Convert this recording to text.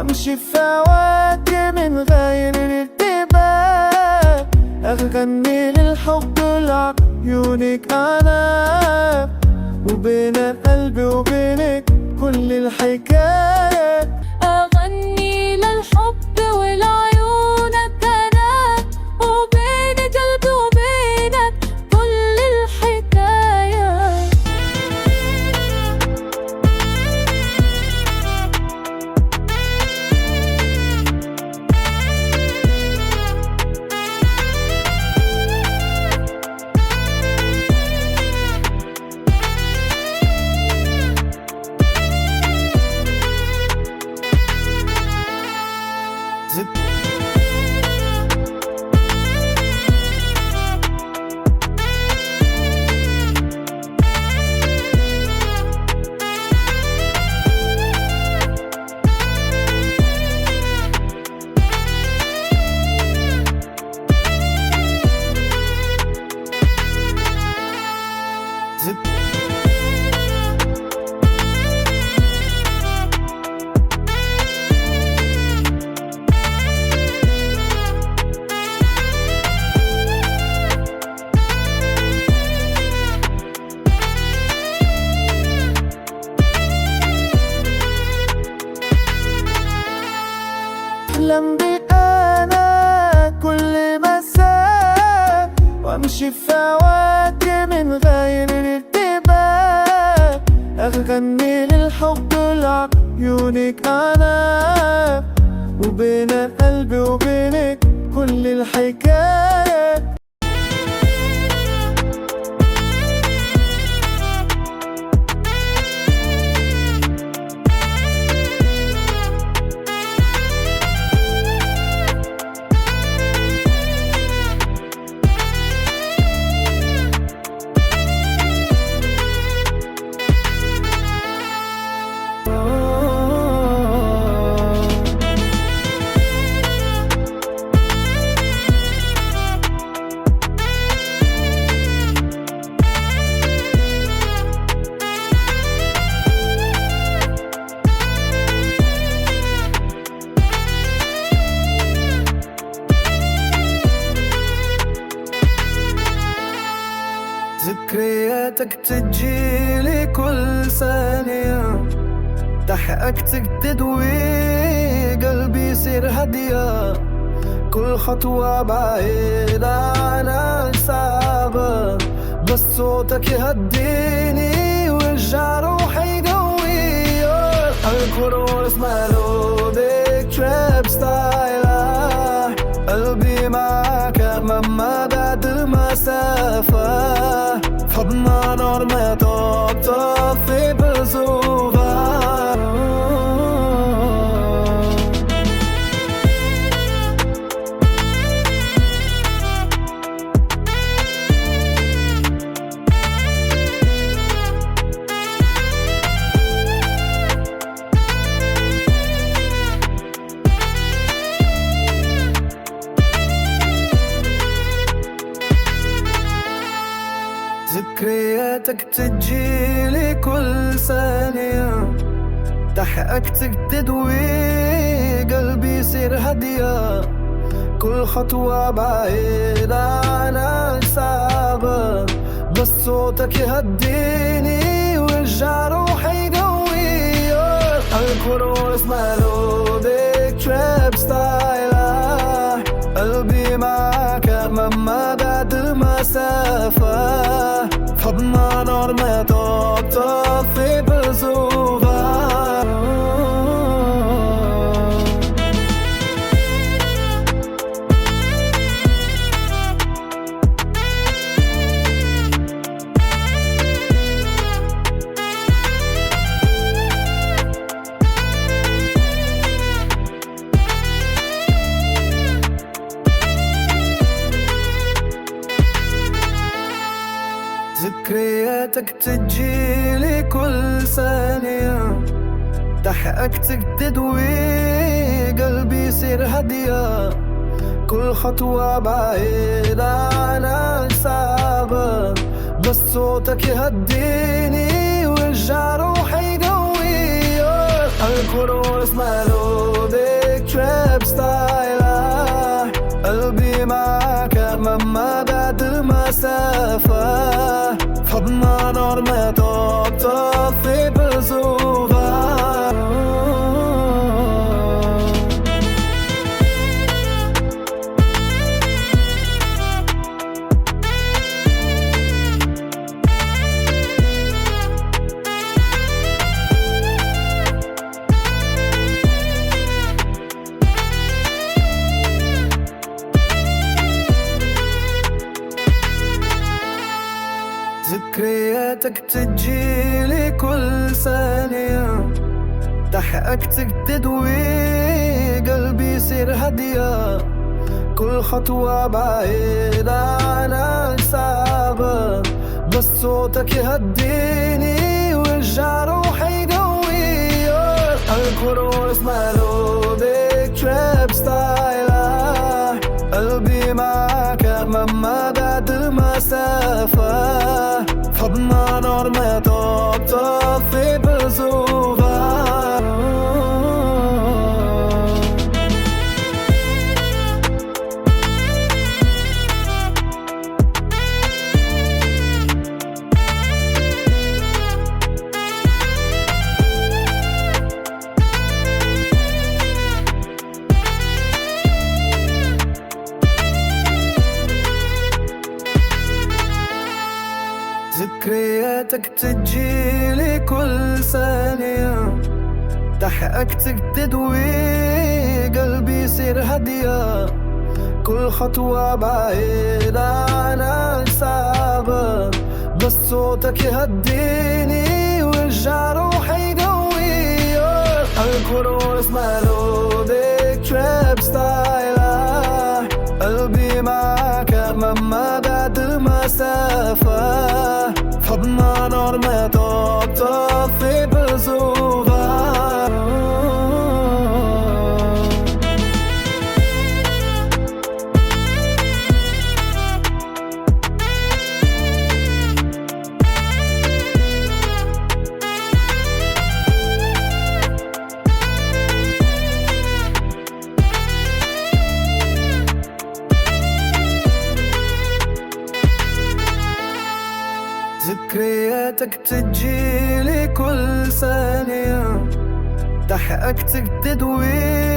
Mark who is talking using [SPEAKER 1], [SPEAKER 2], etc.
[SPEAKER 1] وامشي في هواكي من غير ارتباك، اغني للحب لعيونك انا، وبين قلبي وبينك كل الحكاية.
[SPEAKER 2] أغني للحب ولعيونك أنا، وبين قلبي وبينك كل الحكاية.
[SPEAKER 1] أحلم بي أنا كل مساء، وامشي في هواكي من غير ارتباك، اغني للحب لعيونك انا، وبين قلبي وبينك كل الحكاية. ذكرياتك تجيلي كل ثانية، ضحكتك تدوي قلبي يصير هدية، كل خطوة بعيدة عنك صعبة، بس صوتك يهديني ويرجع روحي قوية. الكروس مالودك تراب ستايلة، قلبي معاك مهما بعد المسافة، حضنا نار ما تقطع في بزوفة. ذكرياتك تجيلي كل ثانية، ضحكتك تدوي قلبي يصير هدية، كل خطوة بعيدة عنك صعبة، بس صوتك يهديني ويرجع روحي قوية. الكروس مالودك تراب ستايلة، قلبي معاك مهما بعد المسافة، حضنا نار ما تقطع في بزوفة. ذكرياتك تجيلي كل ثانية، ضحكتك تدوي قلبي يصير هدية، كل خطوة بعيدة عنك صعبة، بس صوتك يهديني ويرجع روحي قوية. الكروس مالودك تراب ستايله، قلبي معاك مهما بعد المسافة، فضنا نار ما تقطع في بزوفة. ذكرياتك تجيلي كل ثانية، ضحكتك تدوي قلبي يصير هدية، كل خطوة بعيدة عنك صعبة، بس صوتك يهديني ويرجع روحي قوية. الكروس مالودك تراب ستايله، قلبي معاك مهما بعد المسافة، فضنا نار ما تقطع في بزوفة. ذكرياتك تجيلي كل ثانية، ضحكتك تدوي قلبي يصير هدية، كل خطوة بعيدة عنك صعبة، بس صوتك يهديني ويرجع روحي قوية. الكروس مالودك تراب ستايله، قلبي معاك مهما بعد المسافة، فضنا نار ما تقطع في بزوفة. ذكرياتك تجيلي كل ثانية، ضحكتك تدوي